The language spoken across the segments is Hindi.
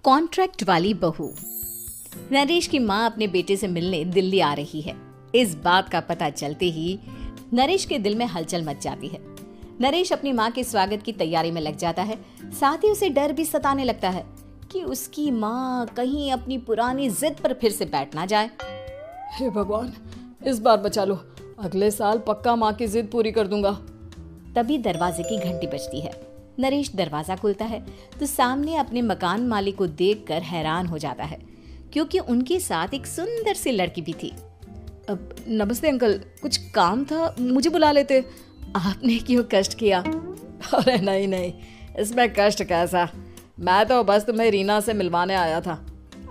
कॉन्ट्रैक्ट वाली बहू। नरेश की माँ अपने बेटे से मिलने दिल्ली आ रही है। इस बात का पता चलते ही नरेश के दिल में हलचल मच जाती है। नरेश अपनी माँ के स्वागत की तैयारी में लग जाता है। साथ ही उसे डर भी सताने लगता है कि उसकी माँ कहीं अपनी पुरानी जिद पर फिर से बैठ ना जाए। हे भगवान, इस बार बचा लो, अगले साल पक्का माँ की जिद पूरी कर दूंगा। तभी दरवाजे की घंटी बजती है। नरेश दरवाजा खोलता है तो सामने अपने मकान मालिक को देखकर हैरान हो जाता है, क्योंकि उनके साथ एक सुंदर सी लड़की भी थी। अब नमस्ते अंकल, कुछ काम था, मुझे बुला लेते। आपने क्यों कष्ट किया? अरे नहीं नहीं, इसमें कष्ट कैसा, मैं तो बस तुम्हें रीना से मिलवाने आया था।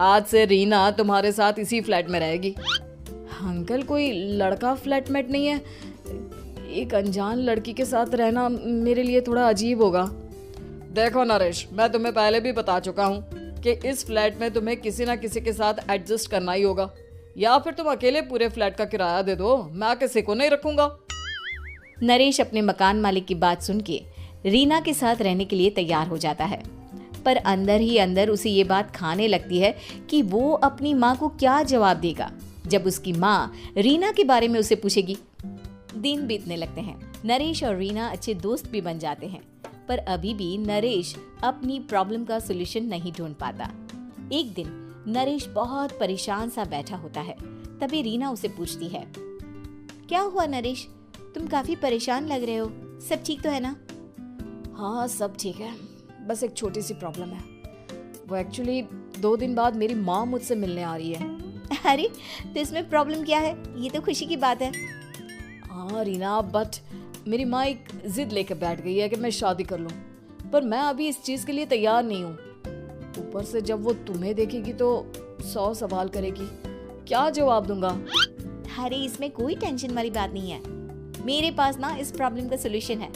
आज से रीना तुम्हारे साथ इसी फ्लैट में रहेगी। अंकल, कोई लड़का फ्लैटमेट नहीं है? एक अनजान लड़की के साथ रहना मेरे लिए थोड़ा अजीब होगा। देखो नरेश, मैं तुम्हें पहले भी बता चुका हूँ कि इस फ्लैट में तुम्हें किसी ना किसी के साथ एडजस्ट करना ही होगा, या फिर तुम अकेले पूरे फ्लैट का किराया दे दो, मैं किसी को नहीं रखूंगा। नरेश अपने मकान मालिक की बात सुन के रीना के साथ रहने के लिए तैयार हो जाता है, पर अंदर ही अंदर उसे ये बात खाने लगती है कि वो अपनी माँ को क्या जवाब देगा जब उसकी माँ रीना के बारे में उसे पूछेगी। दिन बीतने लगते हैं। नरेश और रीना अच्छे दोस्त भी बन जाते हैं, पर अभी भी नरेश अपनी प्रॉब्लम का सॉल्यूशन नहीं ढूंढ पाता। एक दिन नरेश बहुत परेशान सा बैठा होता है। तभी रीना उसे पूछती है, क्या हुआ नरेश, तुम काफी परेशान लग रहे हो, सब ठीक तो है ना? हाँ सब ठीक है, बस एक छोटी सी प्रॉब्लम है। वो एक्चुअली 2 दिन बाद मेरी माँ मुझसे मिलने आ रही है। अरे तो इसमें प्रॉब्लम क्या है, ये तो खुशी की बात है। हाँ रीना, बट मेरी माँ एक जिद लेकर बैठ गई है कि मैं शादी कर लूँ, पर मैं अभी इस चीज़ के लिए तैयार नहीं हूँ। ऊपर से जब वो तुम्हें देखेगी तो 100 सवाल करेगी, क्या जवाब दूंगा? अरे इसमें कोई टेंशन वाली बात नहीं है, मेरे पास ना इस प्रॉब्लम का सलूशन है,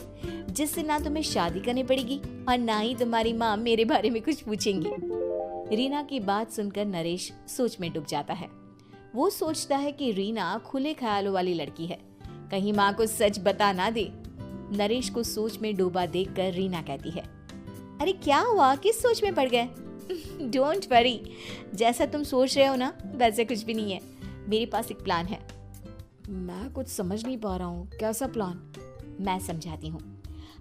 जिससे ना तुम्हें शादी करनी पड़ेगी और ना ही तुम्हारी माँ मेरे बारे में कुछ पूछेंगी। रीना की बात सुनकर नरेश सोच में डूब जाता है। वो सोचता है कि रीना खुले ख्यालों वाली लड़की है, कहीं माँ को सच बता ना दे। नरेश को सोच में डूबा देखकर रीना कहती है, अरे क्या हुआ, किस सोच में पड़ गए? डोंट वरी, जैसा तुम सोच रहे हो ना वैसे कुछ भी नहीं है, मेरे पास एक प्लान है। मैं कुछ समझ नहीं पा रहा हूँ, कैसा प्लान? मैं समझाती हूँ।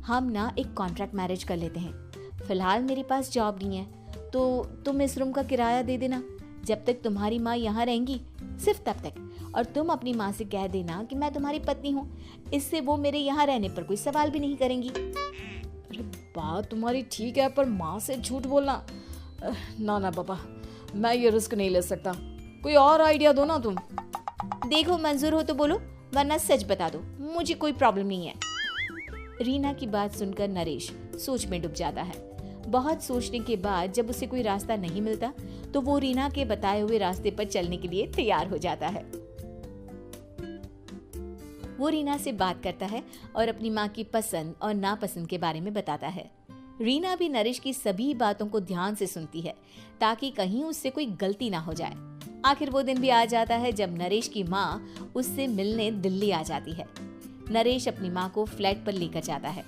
हम ना एक कॉन्ट्रैक्ट मैरिज कर लेते हैं। फिलहाल मेरे पास जॉब नहीं है, तो तुम इस रूम का किराया दे देना जब तक तुम्हारी माँ यहाँ रहेंगी, सिर्फ तब तक। और तुम अपनी माँ से कह देना कि मैं तुम्हारी पत्नी हूँ, इससे वो मेरे यहाँ रहने पर कोई सवाल भी नहीं करेंगी। अरे बात तुम्हारी ठीक है, पर माँ से झूठ बोलना, ना ना पापा, मैं ये रिस्क नहीं ले सकता। कोई और आइडिया दो ना तुम। देखो मंजूर हो तो बोलो, वरना सच बता दो, मुझे कोई प्रॉब्लम नहीं है। रीना की बात सुनकर नरेश सोच में डूब जाता है। बहुत सोचने के बाद जब उसे कोई रास्ता नहीं मिलता तो वो रीना के बताए हुए रास्ते पर चलने के लिए तैयार हो जाता है। वो रीना से बात करता है और अपनी माँ की पसंद और नापसंद के बारे में बताता है। रीना भी नरेश की सभी बातों को ध्यान से सुनती है, ताकि कहीं उससे कोई गलती ना हो जाए। आखिर वो दिन भी आ जाता है जब नरेश की माँ उससे मिलने दिल्ली आ जाती है। नरेश अपनी माँ को फ्लैट पर लेकर जाता है।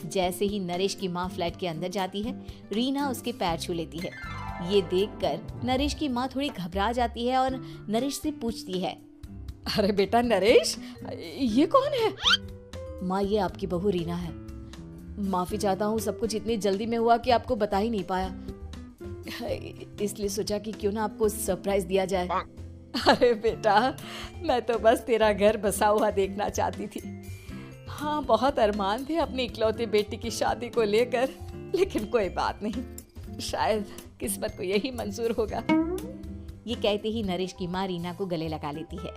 जैसे ही नरेश की माँ फ्लैट के अंदर जाती है, रीना उसके पैर छू लेती है। ये देखकर नरेश की माँ थोड़ी घबरा जाती है और नरेश से पूछती है, अरे बेटा नरेश, ये कौन है? माँ, ये आपकी बहू रीना है। माफी चाहता हूँ, सब कुछ इतनी जल्दी में हुआ कि आपको बता ही नहीं पाया, इसलिए सोचा कि क्यों ना आपको सरप्राइज दिया जाए। अरे बेटा, मैं तो बस तेरा घर बसा हुआ देखना चाहती थी। हाँ, बहुत अरमान थे अपनी इकलौती बेटी की शादी को लेकर, लेकिन कोई बात नहीं, शायद किस्मत को यही मंजूर होगा। ये कहते ही नरेश की माँ रीना को गले लगा लेती है।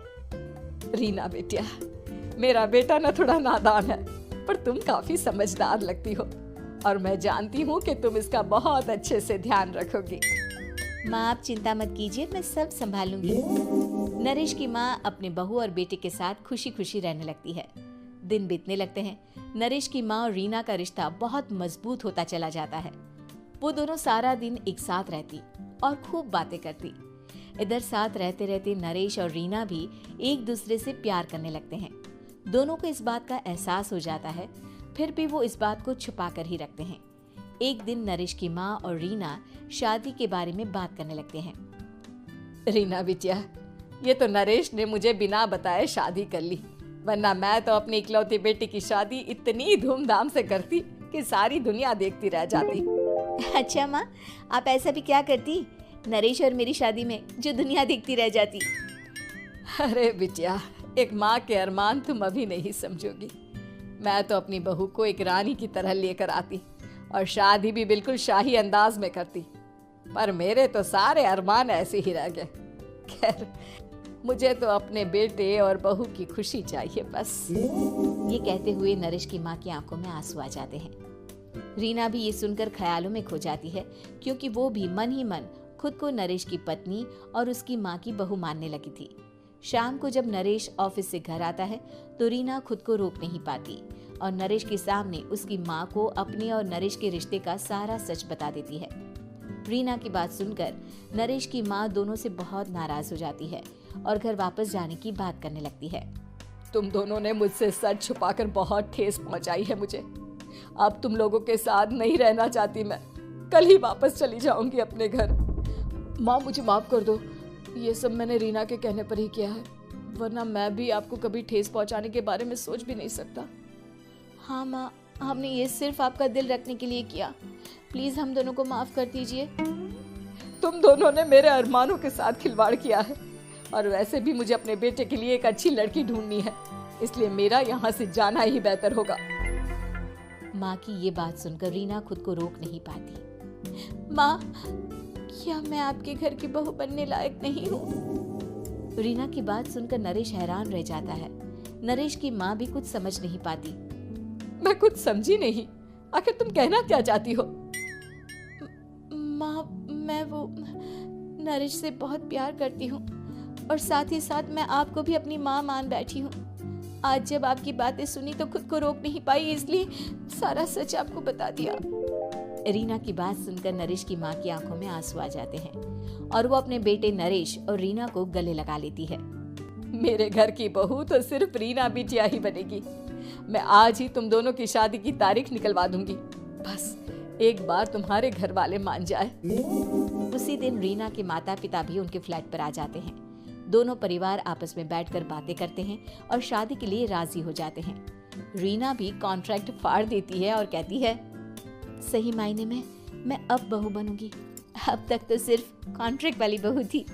रीना बेटिया, मेरा बेटा ना थोड़ा नादान है, पर तुम काफी समझदार लगती हो, और मैं जानती हूँ कि तुम इसका बहुत अच्छे से ध्यान रखोगी। माँ आप चिंता मत कीजिए, मैं सब संभाल लूंगी। नरेश की माँ अपने बहू और बेटे के साथ खुशी खुशी रहने लगती है। दिन बीतने लगते हैं। नरेश की माँ और रीना का रिश्ता बहुत मजबूत होता चला जाता है। वो दोनों सारा दिन एक साथ रहती और खूब बातें करती। इधर साथ रहते रहते नरेश और रीना भी एक दूसरे से प्यार करने लगते हैं। दोनों को इस बात का एहसास हो जाता है, फिर भी वो इस बात को छुपा कर ही रखते हैं। एक दिन नरेश की माँ और रीना शादी के बारे में बात करने लगते हैं। रीना बिटिया, ये तो नरेश ने मुझे बिना बताए शादी कर ली, वरना मैं तो अपनी इकलौती बेटी की शादी इतनी धूमधाम से करती कि सारी दुनिया देखती रह जाती। अच्छा माँ, आप ऐसा भी क्या करती नरेश और मेरी शादी में जो दुनिया देखती रह जाती? अरे बिटिया, एक माँ के अरमान तुम अभी नहीं समझोगी। मैं तो अपनी बहू को एक रानी की तरह लेकर आती और शादी भी बिल्कुल शाही अंदाज में करती, पर मेरे तो सारे अरमान ऐसे ही रह गए। खैर, मुझे तो अपने बेटे और बहू की खुशी चाहिए बस। ये कहते हुए नरेश की माँ की आंखों में आंसू आ जाते हैं। रीना भी ये सुनकर ख्यालों में खो जाती है, क्योंकि वो भी मन ही मन खुद को नरेश की पत्नी और उसकी माँ की बहू मानने लगी थी। शाम को जब नरेश ऑफिस से घर आता है तो रीना खुद को रोक नहीं पाती और नरेश के सामने उसकी माँ को अपने और नरेश के रिश्ते का सारा सच बता देती है। रीना की बात सुनकर नरेश की माँ दोनों से बहुत नाराज हो जाती है और घर वापस जाने की बात करने लगती है। तुम दोनों ने मुझसे सच छुपाकर बहुत ठेस पहुंचाई है मुझे। अब तुम लोगों के साथ नहीं रहना चाहती मैं, कल ही वापस चली जाऊंगी अपने घर। माँ, मुझे माफ कर दो, ये सब मैंने रीना के कहने पर ही किया है, वरना मैं भी आपको कभी ठेस पहुंचाने के बारे में सोच भी नहीं सकता। हाँ माँ, हमने ये सिर्फ आपका दिल रखने के लिए किया, प्लीज हम दोनों को माफ कर दीजिए। तुम दोनों ने मेरे अरमानों के साथ खिलवाड़ किया है, और वैसे भी मुझे अपने बेटे के लिए एक अच्छी लड़की ढूंढनी है, इसलिए मेरा यहाँ से जाना ही बेहतर होगा। माँ की ये बात सुनकर रीना खुद को रोक नहीं पाती। माँ, क्या मैं आपके घर की बहू बनने लायक नहीं हूँ? रीना की बात सुनकर नरेश हैरान रह जाता है। नरेश की माँ भी कुछ समझ नहीं पाती। मैं कुछ समझी नहीं, आखिर तुम कहना क्या चाहती हो? माँ, मैं वो नरेश से बहुत प्यार करती हूँ और साथ ही साथ मैं आपको भी अपनी माँ मान बैठी हूँ। आज जब आपकी बातें सुनी तो खुद को रोक नहीं पाई, इसलिए सारा सच आपको बता दिया। रीना की बात सुनकर नरेश की माँ की आंखों में आंसू आ जाते हैं और वो अपने बेटे नरेश और रीना को गले लगा लेती है। मेरे घर की बहू तो सिर्फ रीना बिटिया ही बनेगी। मैं आज ही तुम दोनों की शादी की तारीख निकलवा दूंगी, बस एक बार तुम्हारे घर वाले मान जाए। उसी दिन रीना के माता पिता भी उनके फ्लैट पर आ जाते हैं। दोनों परिवार आपस में बैठकर बातें करते हैं और शादी के लिए राजी हो जाते हैं। रीना भी कॉन्ट्रैक्ट फाड़ देती है और कहती है, सही मायने में मैं अब बहू बनूंगी, अब तक तो सिर्फ कॉन्ट्रैक्ट वाली बहू थी।